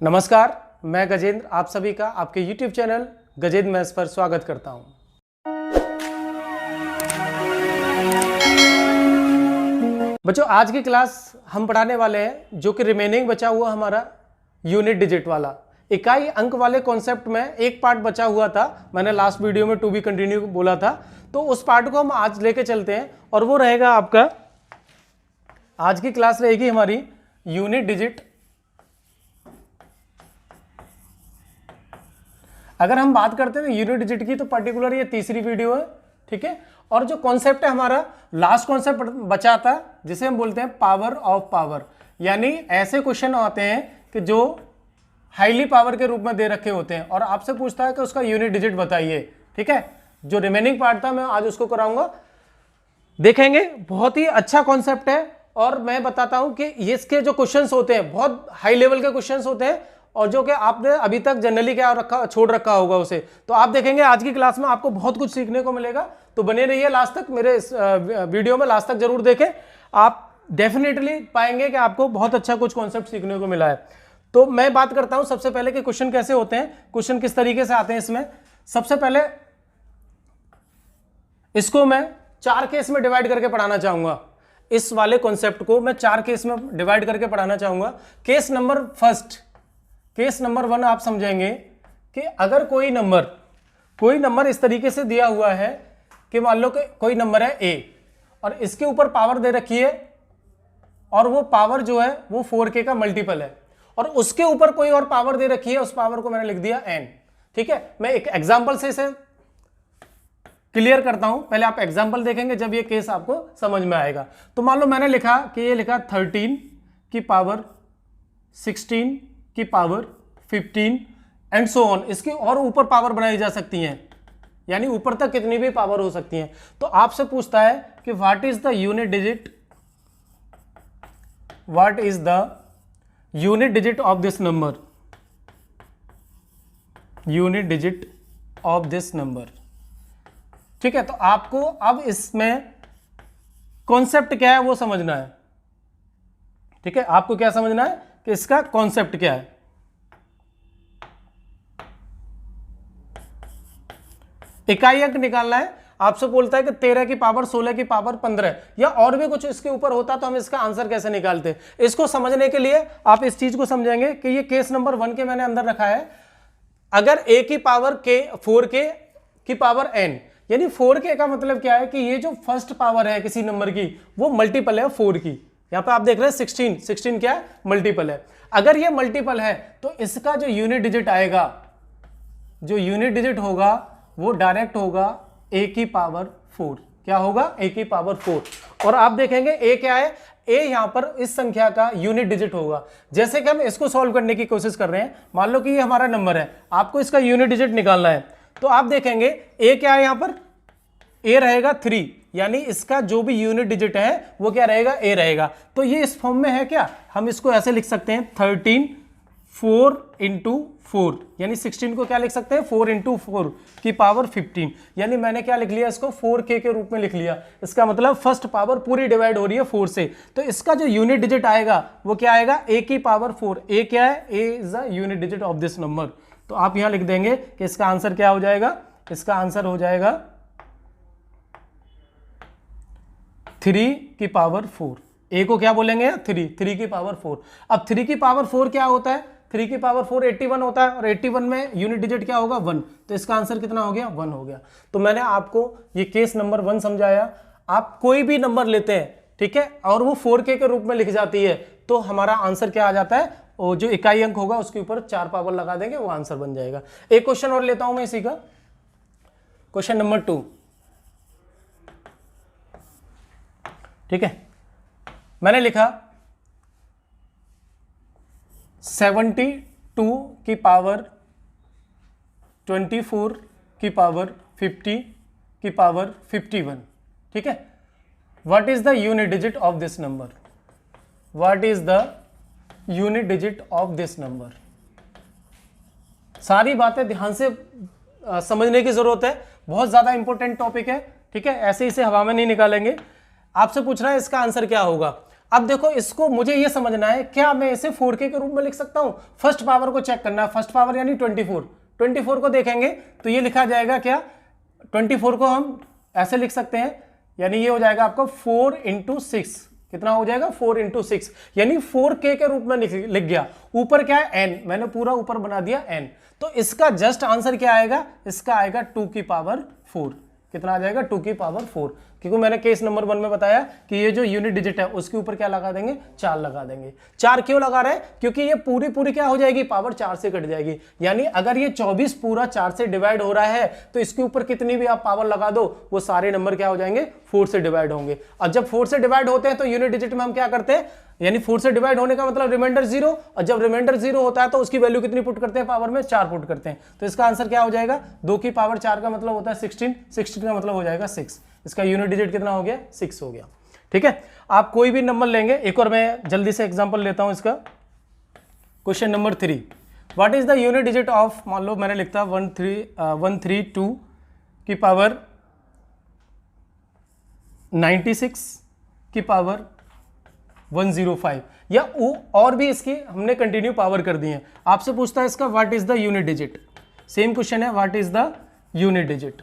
नमस्कार, मैं गजेंद्र आप सभी का आपके YouTube चैनल गजेंद्र मैथ्स पर स्वागत करता हूं। बच्चों, आज की क्लास हम पढ़ाने वाले हैं जो कि रिमेनिंग बचा हुआ हमारा यूनिट डिजिट वाला इकाई अंक वाले कॉन्सेप्ट में एक पार्ट बचा हुआ था। मैंने लास्ट वीडियो में टू बी कंटिन्यू बोला था, तो उस पार्ट को हम आज लेके चलते हैं और वो रहेगा आपका, आज की क्लास रहेगी हमारी यूनिट डिजिट। अगर हम बात करते हैं यूनिट डिजिट की तो पर्टिकुलर ये तीसरी वीडियो है, ठीक है। और जो कॉन्सेप्ट है हमारा लास्ट कॉन्सेप्ट बचा था जिसे हम बोलते हैं पावर ऑफ पावर, यानी ऐसे क्वेश्चन आते हैं कि जो हाईली पावर के रूप में दे रखे होते हैं और आपसे पूछता है कि उसका यूनिट डिजिट बताइए, ठीक है। जो रिमेनिंग पार्ट था मैं आज उसको कराऊंगा, देखेंगे। बहुत ही अच्छा कॉन्सेप्ट है और मैं बताता हूं कि इसके जो क्वेश्चंस होते हैं बहुत हाई लेवल के क्वेश्चंस होते हैं और जो कि आपने अभी तक जनरली क्या छोड़ रखा होगा उसे, तो आप देखेंगे आज की क्लास में आपको बहुत कुछ सीखने को मिलेगा। तो बने रहिए लास्ट तक, मेरे इस वीडियो में लास्ट तक जरूर देखें, आप डेफिनेटली पाएंगे कि आपको बहुत अच्छा कुछ कॉन्सेप्ट सीखने को मिला है। तो मैं बात करता हूं सबसे पहले कि क्वेश्चन कैसे होते हैं, क्वेश्चन किस तरीके से आते हैं इसमें। सबसे पहले इसको मैं 4 केस में डिवाइड करके पढ़ाना चाहूंगा। इस वाले कॉन्सेप्ट को मैं 4 केस में डिवाइड करके पढ़ाना चाहूंगा। Case number first, case number 1 आप समझेंगे कि अगर कोई नंबर इस तरीके से दिया हुआ है कि मान लो कि कोई नंबर है a और इसके ऊपर पावर दे रखी है और वो पावर जो है वो 4k का मल्टीपल है और उसके ऊपर कोई और पावर दे रखी है, उस पावर को मैंने लिख दिया n, ठीक है। मैं एक एग्जांपल से इसे क्लियर करता हूं, पहले आप एग्जांपल देखेंगे जब ये केस आपको समझ में आएगा। तो मान लो मैंने लिखा कि ये लिखा 13 की पावर 16 की पावर 15 एंड सो ऑन। इसकी और ऊपर पावर बनाई जा सकती हैं, यानी ऊपर तक कितनी भी पावर हो सकती हैं। तो आपसे पूछता है कि what is the unit digit, what is the unit digit of this number, unit digit of this number, ठीक है। तो आपको अब इसमें कॉन्सेप्ट क्या है वो समझना है, ठीक है। आपको क्या समझना है कि इसका कॉन्सेप्ट क्या है। इकाई अंक निकालना है, आपसे बोलता है कि 13 की पावर 16 की पावर 15 या और भी कुछ इसके ऊपर होता तो हम इसका आंसर कैसे निकालते। इसको समझने के लिए आप इस चीज को समझेंगे कि ये केस नंबर 1 के मैंने अंदर रखा है। अगर a की पावर k 4k की पावर n, यानी 4k का मतलब क्या है कि ये जो फर्स्ट पावर है किसी नंबर की वो मल्टीपल है 4 की। यहां पे आप देख रहे हैं 16 क्या है, मल्टीपल है। अगर ये मल्टीपल है तो इसका जो यूनिट डिजिट आएगा, जो यूनिट डिजिट होगा वो डायरेक्ट होगा a की पावर 4। क्या होगा, a की पावर 4। और आप देखेंगे a क्या है, a यहां पर इस संख्या का यूनिट डिजिट होगा। जैसे कि हम इसको सॉल्व करने की कोशिश कर रहे हैं, मान लो कि ये हमारा नंबर है, आपको इसका यूनिट डिजिट निकालना है। तो आप देखेंगे a क्या है, यहां पर a रहेगा 3, यानी इसका जो भी यूनिट डिजिट है वो क्या रहेगा, a रहेगा। तो ये इस फॉर्म में है क्या, हम इसको ऐसे लिख सकते हैं 13 4 इंटू 4, यानी 16 को क्या लिख सकते हैं 4 इंटू 4 की पावर 15, यानी मैंने क्या लिख लिया इसको 4k के रूप में लिख लिया। इसका मतलब फर्स्ट पावर पूरी डिवाइड हो रही है 4 से, तो इसका जो यूनिट डिजिट आएगा वो क्या आएगा, a की पावर 4। a क्या है, a is the unit digit of this number. तो आप यहां लिख देंगे कि इसका आंसर क्या हो जाएगा, इसका आंसर हो जाएगा 3 की पावर 4। a को क्या बोलेंगे, 3 की पावर 4। अब 3 की पावर 4 क्या होता है, 3 की पावर 4 81 होता है और 81 में यूनिट डिजिट क्या होगा 1, तो इसका आंसर कितना हो गया, 1 हो गया। तो मैंने आपको ये केस नंबर 1 समझाया। आप कोई भी नंबर लेते हैं, ठीक है, और वो 4k के रूप में लिख जाती है तो हमारा आंसर क्या आ जाता है, और जो इकाई अंक होगा उसके ऊपर 4 पावर लगा देंगे, वो आंसर बन जाएगा। एक क्वेश्चन और लेता हूं मैं इसी का, क्वेश्चन नंबर 2, ठीक है। मैंने लिखा 72 की पावर 24 की पावर 50 की पावर 51, ठीक है। What is the unit digit of this number, what is the unit digit of this number. सारी बातें ध्यान से समझने की जरूरत है, बहुत ज्यादा इंपॉर्टेंट टॉपिक है, ठीक है। ऐसे इसे हवा में नहीं निकालेंगे। आपसे पूछ रहा है इसका आंसर क्या होगा। अब देखो इसको मुझे ये समझना है, क्या मैं इसे 4k के रूप में लिख सकता हूं? फर्स्ट पावर को चेक करना है, फर्स्ट पावर यानी 24 को देखेंगे तो ये लिखा जाएगा क्या, 24 को हम ऐसे लिख सकते हैं, यानी ये हो जाएगा आपका 4 × 6, कितना हो जाएगा 4 × 6, यानी 4k के रूप में लिख गया। ऊपर क्या है n, मैंने पूरा ऊपर बना दिया n, तो इसका जस्ट आंसर क्या आएगा, इसका आएगा 2 की पावर 4। कितना आ जाएगा 2 की पावर 4, क्योंकि मैंने केस नंबर 1 में बताया कि ये जो यूनिट डिजिट है उसके ऊपर क्या लगा देंगे, 4 लगा देंगे। 4 क्यों लगा रहे हैं, क्योंकि ये पूरी क्या हो जाएगी, पावर 4 से कट जाएगी। यानी अगर ये 24 पूरा 4 से डिवाइड हो रहा है तो इसके ऊपर कितनी भी आप पावर लगा दो वो सारे नंबर क्या हो जाएंगे, 4 से डिवाइड होंगे। और जब 4 से डिवाइड होते हैं तो यूनिट डिजिट में हम क्या करते हैं, यानी 4 से डिवाइड होने का मतलब रिमाइंडर 0, और जब रिमाइंडर 0 होता है तो उसकी वैल्यू कितनी पुट करते हैं, पावर में 4 पुट करते हैं। तो इसका आंसर क्या हो जाएगा, 2 की पावर 4 का मतलब होता है 16 का मतलब हो जाएगा 6। इसका यूनिट डिजिट कितना हो गया, 6 हो गया। ठीक है, आप कोई भी नंबर लेंगे, एक और मैं जल्दी से एग्जांपल लेता हूं इसका। Question number 3, what is the unit digit of, मान लो मैंने लिखता 132 की पावर 96 की पावर 105, या और भी इसकी हमने कंटिन्यू पावर कर दी है। आपसे पूछता है इसका what is the unit digit, same question है, what is the unit digit.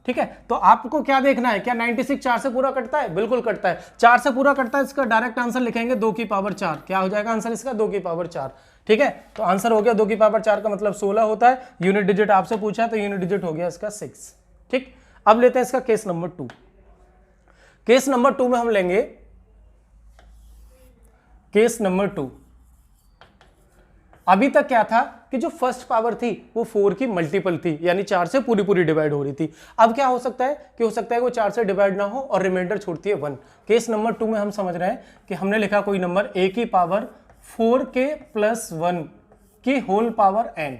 ठीक है, तो आपको क्या देखना है, क्या 96 4 से पूरा कटता है, बिल्कुल कटता है, 4 से पूरा कटता है। इसका डायरेक्ट आंसर लिखेंगे 2 की पावर 4, क्या हो जाएगा आंसर इसका, 2 की पावर 4। ठीक है, तो आंसर हो गया 2 की पावर 4 का मतलब 16 होता है। यूनिट डिजिट आपसे पूछा तो यूनिट डिजिट हो गया इसका 6। ठीक, अब लेते हैं इसका केस नंबर 2। केस नंबर 2 में हम लेंगे केस नंबर 2। अभी तक क्या था कि जो फर्स्ट पावर थी वो 4 की मल्टीपल थी, यानी 4 से पूरी डिवाइड हो रही थी। अब क्या हो सकता है कि हो सकता है वो 4 से डिवाइड ना हो और रिमाइंडर छोड़ती है 1। केस नंबर 2 में हम समझ रहे हैं कि हमने लिखा कोई नंबर a की पावर 4k + 1 की होल पावर n।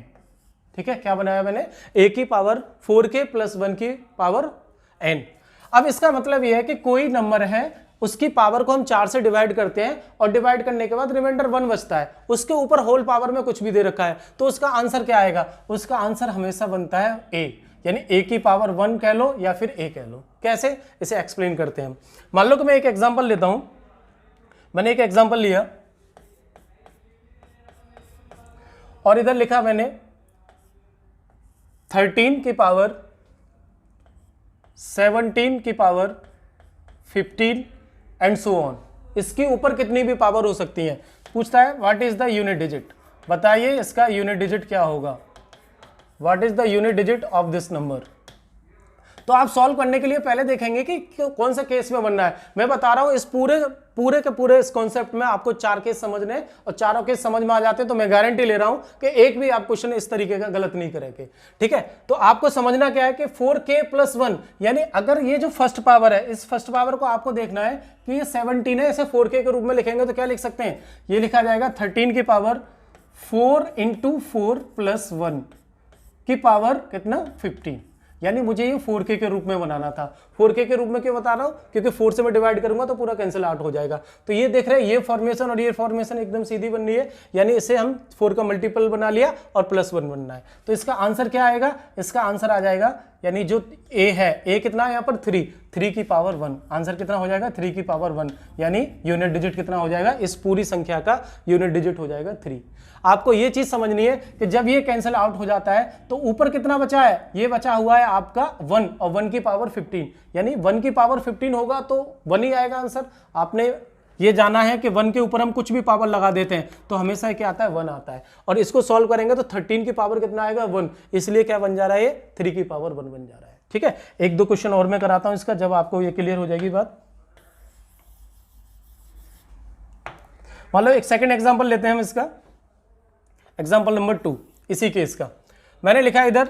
ठीक है, क्या बनाया मैंने, a की पावर 4k + 1 की पावर n। अब इसका मतलब यह है कि कोई नंबर है उसकी पावर को हम 4 से डिवाइड करते हैं और डिवाइड करने के बाद रिमाइंडर 1 बचता है, उसके ऊपर होल पावर में कुछ भी दे रखा है, तो उसका आंसर क्या आएगा, उसका आंसर हमेशा बनता है a, यानी a की पावर 1 कह लो या फिर a कह लो। कैसे, इसे एक्सप्लेन करते हैं। मान लो कि मैं एक एग्जांपल लेता हूं, मैंने एक एग्जांपल लिया और इधर लिखा मैंने 13 की पावर 17 की पावर 15 एंड सो ऑन। इसके ऊपर कितनी भी पावर हो सकती है। पूछता है what is the unit digit, बताइए इसका यूनिट डिजिट क्या होगा, what is the unit digit of this number. तो आप सॉल्व करने के लिए पहले देखेंगे कि कौन सा केस में बनना है। मैं बता रहा हूं इस पूरे इस कॉन्सेप्ट में आपको 4 केस समझने, और चारों केस समझ में आ जाते हैं तो मैं गारंटी ले रहा हूं कि एक भी आप क्वेश्चन इस तरीके का गलत नहीं करेंगे। ठीक है, तो आपको समझना क्या है कि 4k + 1, यानी अगर ये जो फर्स्ट पावर है, इस फर्स्ट पावर को आपको देखना है कि ये 17 है, इसे 4k के रूप में लिखेंगे तो क्या लिख सकते हैं, ये लिखा जाएगा 13 की पावर 4 × 4 + 1 की पावर कितना 15, यानी मुझे ये 4k के रूप में बनाना था। 4k के रूप में क्यों बता रहा हूं, क्योंकि 4 से मैं डिवाइड करूंगा तो पूरा कैंसिल आउट हो जाएगा। तो ये देख रहे हैं, ये फॉर्मेशन और ये फॉर्मेशन एकदम सीधी बन रही है, यानी इसे हम 4 का मल्टीपल बना लिया और +1 बनना है। तो इसका आंसर क्या आएगा, इसका आंसर आ जाएगा, यानी जो a है, a कितना है यहाँ पर 3 की पावर 1, आंसर कितना हो जाएगा 3 की पावर 1, यानी यूनिट डिजिट कितना हो जाएगा, इस पूरी संख्या का यूनिट डिजिट हो जाएगा 3। आपको ये चीज समझनी है कि जब ये कैंसिल आउट हो जाता है तो ऊपर कितना बचा है, ये बचा हुआ है आपका 1 और 1 की पावर 15, यानी 1 की पावर 15 होगा तो 1 ही आएगा आंसर। आपने ये जाना है कि 1 के ऊपर हम कुछ भी पावर लगा देते हैं तो हमेशा क्या आता है 1 आता है, और इसको सॉल्व करेंगे तो 13 की पावर कितना आएगा 1, इसलिए क्या बन जा रहा है, ये 3 की पावर 1 बन जा रहा है। ठीक है, एक दो क्वेश्चन और मैं कराता हूं इसका, जब आपको ये क्लियर हो जाएगी बात। मान लो एक सेकंड एग्जांपल लेते हैं हम इसका, एग्जाम्पल नंबर 2 इसी केस का। मैंने लिखा इधर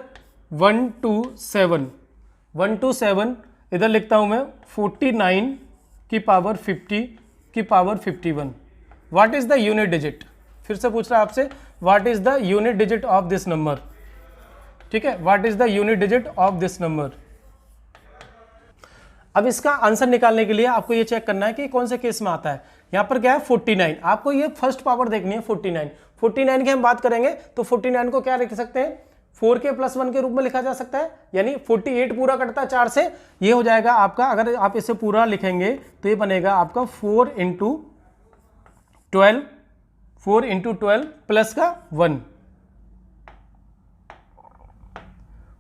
127, इधर लिखता हूं मैं 49 की पावर 50 की power 51। What is the unit digit, फिर से पूछ रहा है आपसे what is the unit digit of this number. ठीक है, what is the unit digit of this number. अब इसका आंसर निकालने के लिए आपको ये चेक करना है कि कौन से केस में आता है। यहां पर क्या है 49, आपको ये फर्स्ट पावर देखनी है 49 की हम बात करेंगे तो 49 को क्या लिख सकते हैं 4k+1 के रूप में लिखा जा सकता है, यानी 48 पूरा कटता है 4 से। ये हो जाएगा आपका, अगर आप इसे पूरा लिखेंगे तो ये बनेगा आपका 4 × 12 प्लस का 1,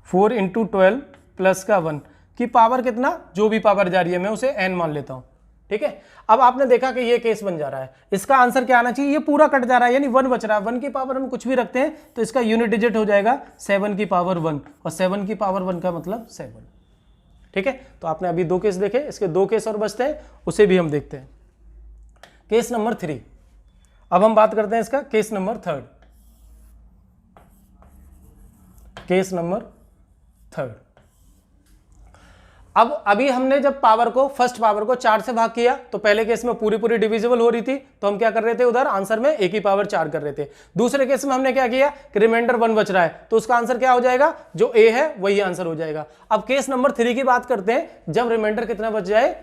4 × 12 प्लस का 1 की पावर कितना, जो भी पावर जा रही है मैं उसे n मान लेता हूं, ठीक है। अब आपने देखा कि ये केस बन जा रहा है, इसका आंसर क्या आना चाहिए, ये पूरा कट जा रहा है यानी 1 बच रहा है। 1 की पावर हम कुछ भी रखते हैं तो इसका यूनिट डिजिट हो जाएगा 7 की पावर 1, और 7 की पावर 1 का मतलब 7, ठीक है। तो आपने अभी 2 केस देखे, इसके 2 केस और बचते हैं, उसे भी हम देखते हैं। केस नंबर 3, अब हम बात करते हैं इसका केस नंबर 3। केस नंबर 3, अब अभी हमने जब पावर को, फर्स्ट पावर को 4 से भाग किया तो पहले केस में पूरी पूरी डिविजिबल हो रही थी, तो हम क्या कर रहे थे, उधर आंसर में a की पावर 4 कर रहे थे। दूसरे केस में हमने क्या किया कि रिमाइंडर 1 बच रहा है, तो उसका आंसर क्या हो जाएगा, जो a है वही आंसर हो जाएगा। अब केस नंबर 3 की बात करते हैं, जब रिमाइंडर कितना बच जाए,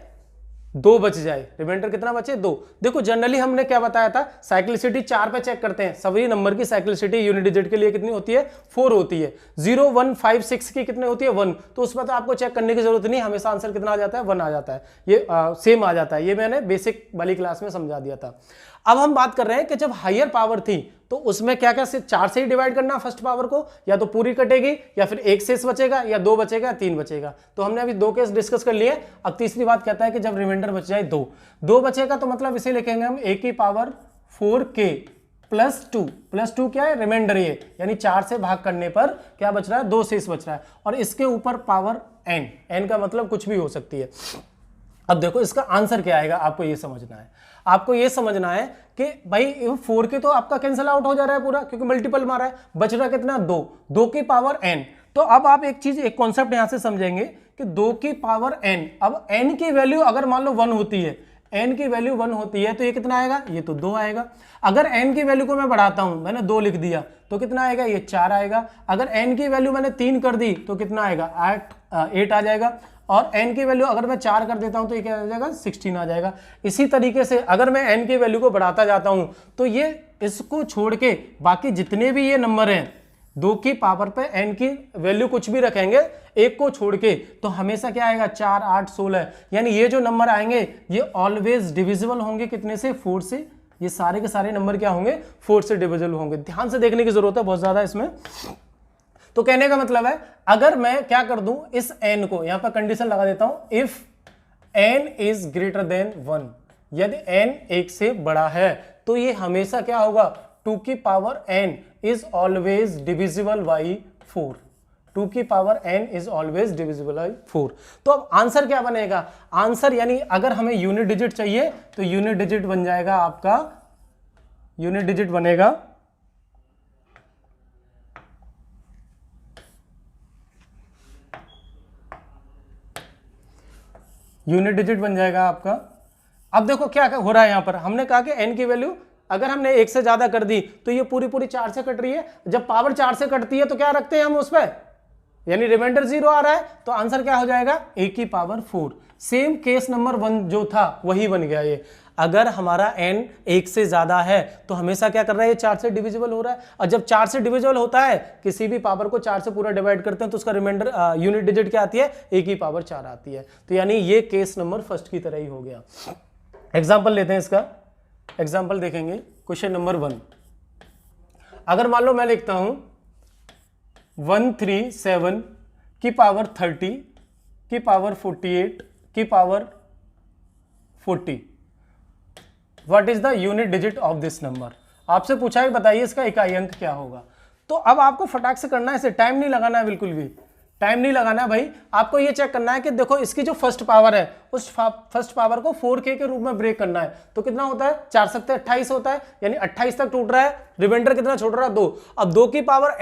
2 बच जाए, रिमाइंडर कितना बचे, 2। देखो जनरली हमने क्या बताया था, साइक्लिसिटी 4 पे चेक करते हैं, सभी नंबर की साइक्लिसिटी यूनिट डिजिट के लिए कितनी होती है, 4 होती है। 0 1 5 6 की कितनी होती है, 1, तो उस पर तो आपको चेक करने की जरूरत नहीं, हमेशा आंसर कितना आ जाता है, 1 आ जाता है, ये सेम आ जाता है। ये मैंने बेसिक वाली क्लास में समझा दिया था। अब हम बात कर रहे हैं कि जब हायर पावर थी तो उसमें क्या क्या, 4 से ही डिवाइड करना फर्स्ट पावर को, या तो पूरी कटेगी, या फिर 1 शेष बचेगा, या 2 बचेगा, 3 बचेगा। तो हमने अभी 2 केस डिस्कस कर लिए। अब तीसरी बात कहता है कि जब रिमाइंडर बच जाए 2 बचेगा, तो मतलब इसे लिखेंगे हम a की पावर 4k प्लस 2 क्या है, रिमाइंडर ये, यानी 4 से भाग करने पर क्या बच रहा है, 2 शेष बच रहा है, और इसके ऊपर पावर n का मतलब कुछ भी हो सकती है। अब देखो इसका आंसर क्या आएगा, आपको ये समझना है। आपको ये समझना है कि भाई 4k तो आपका कैंसिल आउट हो जा रहा है पूरा, क्योंकि मल्टीपल मारा है, बच रहा कितना, 2 की पावर n। तो अब आप एक कॉन्सेप्ट यहां से समझेंगे कि 2 की पावर n, अब n की वैल्यू अगर मान लो 1 होती है, n की वैल्यू 1 होती है, तो ये कितना आएगा, ये तो 2 आएगा। अगर n की वैल्यू को मैं बढ़ाता हूं, मैंने 2 लिख दिया, तो कितना आएगा, ये 4 आएगा। अगर n की वैल्यू मैंने 3 कर दी तो कितना आएगा, 8 आ जाएगा। और n की वैल्यू अगर मैं 4 कर देता हूं तो ये क्या आ जाएगा, 16 आ जाएगा। इसी तरीके से अगर मैं n की वैल्यू को बढ़ाता जाता हूं तो ये इसको छोड़ के बाकी जितने भी ये नंबर हैं 2 की पावर पे n की वैल्यू कुछ भी रखेंगे, एक को छोड़ के, तो हमेशा क्या आएगा, 4 8 16, यानी ये जो नंबर आएंगे ये ऑलवेज डिविजिबल होंगे कितने से, 4 से। ये सारे के सारे नंबर क्या होंगे, 4 से डिविजिबल होंगे। ध्यान से देखने की जरूरत है बहुत ज्यादा इसमें। तो कहने का मतलब है, अगर मैं क्या कर दूं, इस n को यहां पर कंडीशन लगा देता हूं, if n is greater than 1, यदि n 1 से बड़ा है तो ये हमेशा क्या होगा, 2 की power n is always divisible by 4। 2 की power n is always divisible by 4। तो अब आंसर क्या बनेगा, आंसर यानी अगर हमें यूनिट डिजिट चाहिए तो यूनिट डिजिट बन जाएगा आपका, यूनिट डिजिट बनेगा यूनिट डिजिट बन जाएगा आपका। अब देखो क्या हो रहा है यहां पर, हमने कहा कि n की वैल्यू अगर हमने 1 से ज्यादा कर दी तो ये पूरी पूरी 4 से कट रही है। जब पावर 4 से कटती है तो क्या रखते हैं हम उस पर, यानी रिमाइंडर 0 आ रहा है, तो आंसर क्या हो जाएगा, a की पावर 4। सेम केस नंबर 1 जो था वही बन गया ये। अगर हमारा n 1 से ज्यादा है तो हमेशा क्या कर रहा है, ये 4 से डिविजिबल हो रहा है। और जब 4 से डिविजिबल होता है, किसी भी पावर को 4 से पूरा डिवाइड करते हैं तो उसका रिमाइंडर यूनिट डिजिट क्या आती है, a की पावर 4 आती है। तो यानी ये केस नंबर फर्स्ट की तरह ही हो गया। एग्जाम्पल लेते हैं इसका, एग्जाम्पल देखेंगे क्वेश्चन नंबर 1। अगर मान लो मैं लिखता हूं 137 की पावर 30 की पावर 48 की power 40, what is the unit digit of this number. आपसे पूछा है बताइए इसका इकाई अंक क्या होगा। तो अब आपको फटाक से करना है, इसे टाइम नहीं लगाना है, बिल्कुल भी टाइम नहीं लगाना है भाई। आपको ये चेक करना है कि देखो इसकी जो फर्स्ट पावर है उस फर्स्ट पावर को 4k के रूप में ब्रेक करना है। तो कितना होता है, 4 सत्ते 28 होता है, यानी 28 तक टूट रहा है, रिमाइंडर कितना छोड़ रहा है, 2। अब 2 की पावर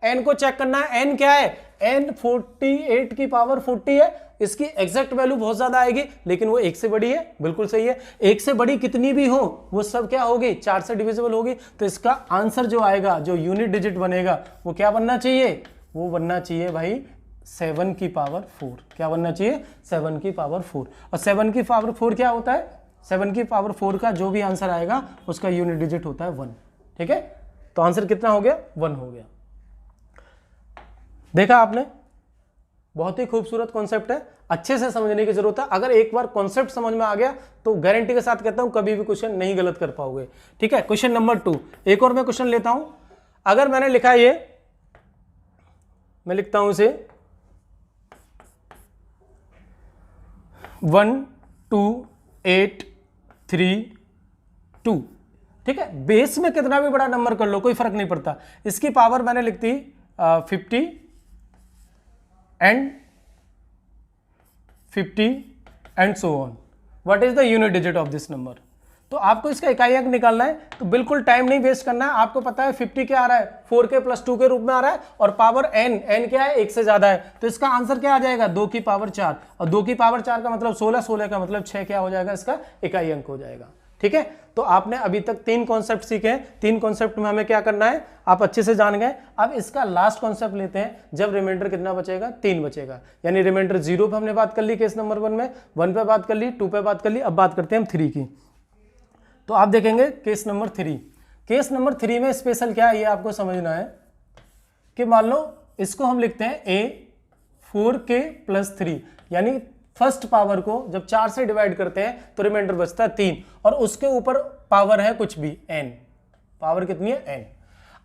n को चेक करना है, n क्या है, n 48 की पावर 40 है। इसकी एग्जैक्ट वैल्यू बहुत ज्यादा आएगी, लेकिन वो 1 से बड़ी है, बिल्कुल सही है। 1 से बड़ी कितनी भी हो वो सब क्या होगी, 4 से डिविजिबल होगी। तो इसका आंसर जो आएगा, जो यूनिट डिजिट बनेगा वो क्या बनना चाहिए, वो बनना चाहिए भाई 7 की पावर 4। क्या बनना चाहिए, 7 की पावर 4। और 7 की पावर 4 क्या होता है, 7 की पावर 4 का जो भी आंसर आएगा उसका यूनिट डिजिट होता है 1। ठीक है, तो आंसर कितना हो गया, 1 हो गया। देखा आपने, बहुत ही खूबसूरत कॉन्सेप्ट है, अच्छे से समझने की जरूरत है। अगर एक बार कॉन्सेप्ट समझ में आ गया तो गारंटी के साथ कहता हूं कभी भी क्वेश्चन नहीं गलत कर पाओगे। ठीक है, क्वेश्चन नंबर 2, एक और मैं क्वेश्चन लेता हूं। अगर मैंने लिखा ये, मैं लिखता हूं इसे 1 2 8 3 2, ठीक है, बेस में कितना भी बड़ा नंबर कर लो कोई फर्क नहीं पड़ता। इसकी पावर मैंने लिख दी 50 and 50 and so on. What is the unit digit of this number? तो आपको इसका इकाई अंक निकालना है, तो बिल्कुल टाइम नहीं वेस्ट करना है। आपको पता है 50 क्या आ रहा है, 4k + 2 के रूप में आ रहा है, और पावर n क्या है, 1 से ज्यादा है, तो इसका आंसर क्या आ जाएगा, 2 की पावर 4, और 2 की पावर 4 का मतलब 16, 16 का मतलब 6 क्या हो जाएगा, इसका इकाई अंक हो जाएगा। ठीक है, तो आपने अभी तक 3 कॉन्सेप्ट सीखे हैं, 3 कॉन्सेप्ट में हमें क्या करना है आप अच्छे से जान गए। अब इसका लास्ट कॉन्सेप्ट लेते हैं, जब रिमाइंडर कितना बचेगा, 3 बचेगा, यानी रिमाइंडर 0 पे हमने बात कर ली केस नंबर 1 में, 1 पे बात कर ली, 2 पे बात कर ली, अब बात करते हैं हम 3 की। तो आप देखेंगे केस नंबर 3, केस नंबर 3 में स्पेशल क्या है ये आपको समझना है कि मान लो इसको हम लिखते हैं a 4k + 3, यानी फर्स्ट पावर को जब 4 से डिवाइड करते हैं तो रिमाइंडर बचता है 3, और उसके ऊपर पावर है कुछ भी n, पावर कितनी है n।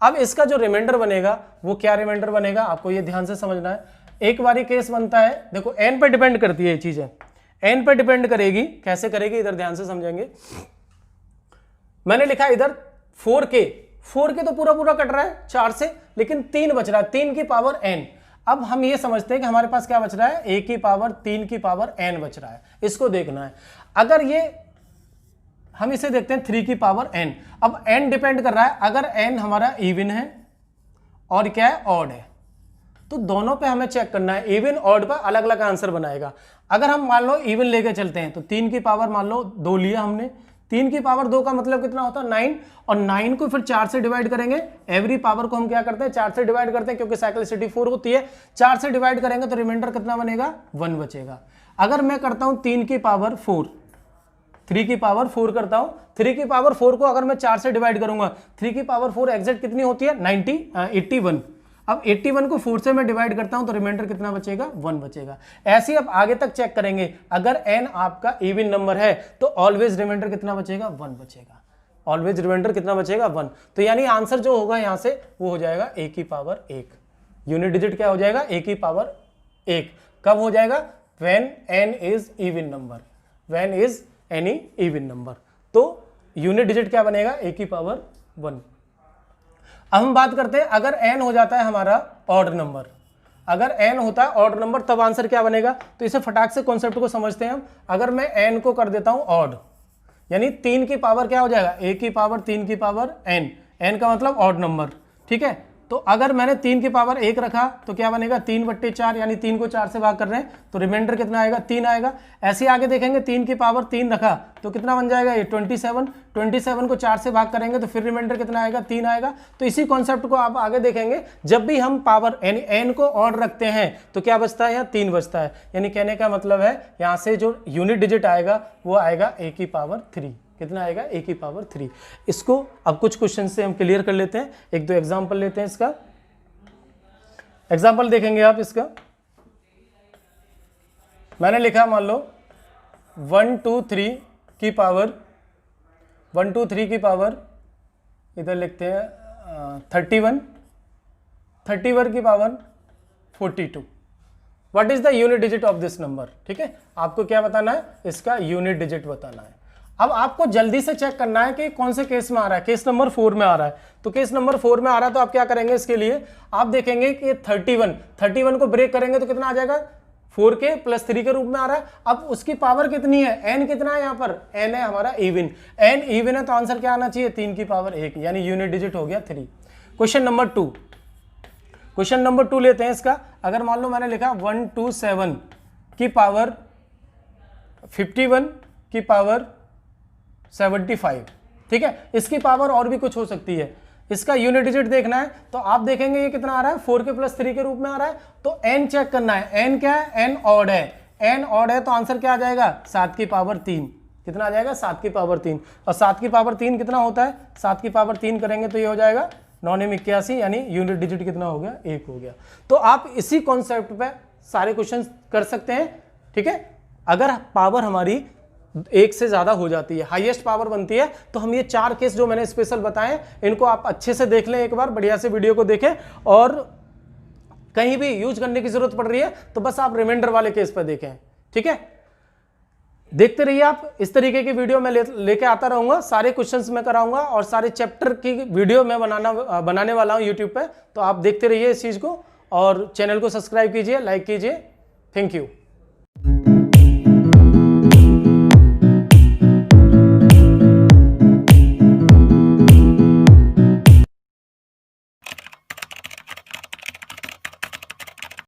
अब इसका जो रिमाइंडर बनेगा वो क्या रिमाइंडर बनेगा, आपको ये ध्यान से समझना है। एक बारी केस बनता है, देखो n पे डिपेंड करती है ये चीजें, n पे डिपेंड करेगी, कैसे करेगी इधर ध्यान से समझेंगे। मैंने लिखा इधर 4k तो पूरा पूरा कट रहा है 4 से, लेकिन 3 बच रहा है, 3 की पावर n। अब हम ये समझते हैं कि हमारे पास क्या बच रहा है, a की पावर 3 की पावर n बच रहा है, इसको देखना है। अगर ये हम इसे देखते हैं 3 की पावर n, अब n डिपेंड कर रहा है, अगर n हमारा इवन है और क्या है, ऑड है, तो दोनों पे हमें चेक करना है, इवन ऑड पर अलग अलग आंसर बनाएगा। अगर हम मान लो इवन लेके चलते हैं तो 3 की पावर मान लो 2 लिया हमने, 3 की पावर 2 का मतलब कितना होता है 9, और 9 को फिर 4 से डिवाइड करेंगे। एवरी पावर को हम क्या करते हैं 4 से डिवाइड करते हैं, क्योंकि साइक्लिसिटी 4 होती है, 4 से डिवाइड करेंगे तो रिमाइंडर कितना बनेगा, 1 बचेगा। अगर मैं करता हूं 3 की पावर 4, 3 की पावर 4 करता हूं, 3 की पावर 4 को अगर मैं 4 से डिवाइड करूंगा, 3 की पावर 4 एग्जैक्ट कितनी होती है 81। अब 81 को 4 से मैं डिवाइड करता हूं तो रिमाइंडर कितना बचेगा, 1 बचेगा। ऐसे ही अब आगे तक चेक करेंगे, अगर n आपका इवन नंबर है तो ऑलवेज रिमाइंडर कितना बचेगा, 1 बचेगा, ऑलवेज रिमाइंडर कितना बचेगा, 1। तो यानी आंसर जो होगा यहां से वो हो जाएगा a की पावर 1, यूनिट डिजिट क्या हो जाएगा, a की पावर 1। कब हो जाएगा, when n is even number, when is any even number, तो यूनिट डिजिट क्या बनेगा, a की पावर 1। अब हम बात करते हैं अगर n हो जाता है हमारा ऑड नंबर, अगर n होता है ऑड नंबर तब आंसर क्या बनेगा। तो इसे फटाक से कॉन्सेप्ट को समझते हैं हम। अगर मैं n को कर देता हूं ऑड, यानी 3 की पावर क्या हो जाएगा, a की पावर 3 की पावर n का मतलब ऑड नंबर, ठीक है। तो अगर मैंने 3 की पावर 1 रखा तो क्या बनेगा, 3/4, यानी 3 को 4 से भाग कर रहे हैं तो रिमाइंडर कितना आएगा, 3 आएगा। ऐसे आगे देखेंगे 3 की पावर 3 रखा तो कितना बन जाएगा, ये 27 को 4 से भाग करेंगे तो फिर रिमाइंडर कितना आएगा, 3 आएगा। तो इसी कॉन्सेप्ट को आप आगे देखेंगे, जब भी हम पावर n को ऑड रखते हैं तो क्या बचता है, यहाँ 3 बचता है। यानी कहने का मतलब है यहाँ से जो यूनिट डिजिट आएगा वो आएगा a की पावर 3, कितना आएगा, a की पावर 3। इसको अब कुछ क्वेश्चन से हम क्लियर कर लेते हैं, एक दो एग्जांपल लेते हैं। इसका एग्जांपल देखेंगे आप, इसका मैंने लिखा मान लो 1 2 3 की पावर, 1 2 3 की पावर इधर लिखते हैं 31 की power 42। What is the unit digit of this number, ठीक है। आपको क्या बताना है, इसका यूनिट डिजिट बताना है। अब आपको जल्दी से चेक करना है कि कौन से केस में आ रहा है, केस नंबर 4 में आ रहा है। तो केस नंबर 4 में आ रहा है तो आप क्या करेंगे, इसके लिए आप देखेंगे कि 31 को ब्रेक करेंगे तो कितना आ जाएगा, 4k + 3 के रूप में आ रहा है। अब उसकी पावर कितनी है, n कितना है, यहाँ पर n है हमारा इवन, n इवन है तो आंसर क्या आना चाहिए, 3 की पावर 1, यानी यूनिट डिजिट हो गया 3। क्वेश्चन नंबर 2 लेते हैं इसका। अगर मान लो मैंने लिखा 127 की पावर 51 की पावर 75, ठीक है। इसकी पावर और भी कुछ हो सकती है, इसका यूनिट डिजिट देखना है तो आप देखेंगे ये कितना आ रहा है, 4k + 3 के रूप में आ रहा है। तो n चेक करना है, n क्या है, n ऑड है, तो आंसर क्या आ जाएगा, 7 की पावर 3, कितना आ जाएगा, 7 की पावर 3। और 7 की पावर 3 कितना होता है, 7 की पावर 3 करेंगे तो ये हो जाएगा 9 एम 81 यानी यूनिट डिजिट कितना हो गया, 1 हो गया। तो आप इसी कॉन्सेप्ट पे सारे क्वेश्चन कर सकते हैं, ठीक है। अगर पावर हमारी 1 से ज्यादा हो जाती है, हाईएस्ट पावर बनती है, तो हम ये 4 केस जो मैंने स्पेशल बताए इनको आप अच्छे से देख लें, एक बार बढ़िया से वीडियो को देखें, और कहीं भी यूज करने की जरूरत पड़ रही है तो बस आप रिमाइंडर वाले केस पर देखें, ठीक है। देखते रहिए आप, इस तरीके की वीडियो मैं लेके आता रहूंगा, सारे क्वेश्चंस मैं कराऊंगा और सारे चैप्टर की वीडियो मैं बनाने वाला हूं यूट्यूब पे। तो आप देखते रहिए इस चीज को और चैनल को सब्सक्राइब कीजिए, लाइक कीजिए। Thank you.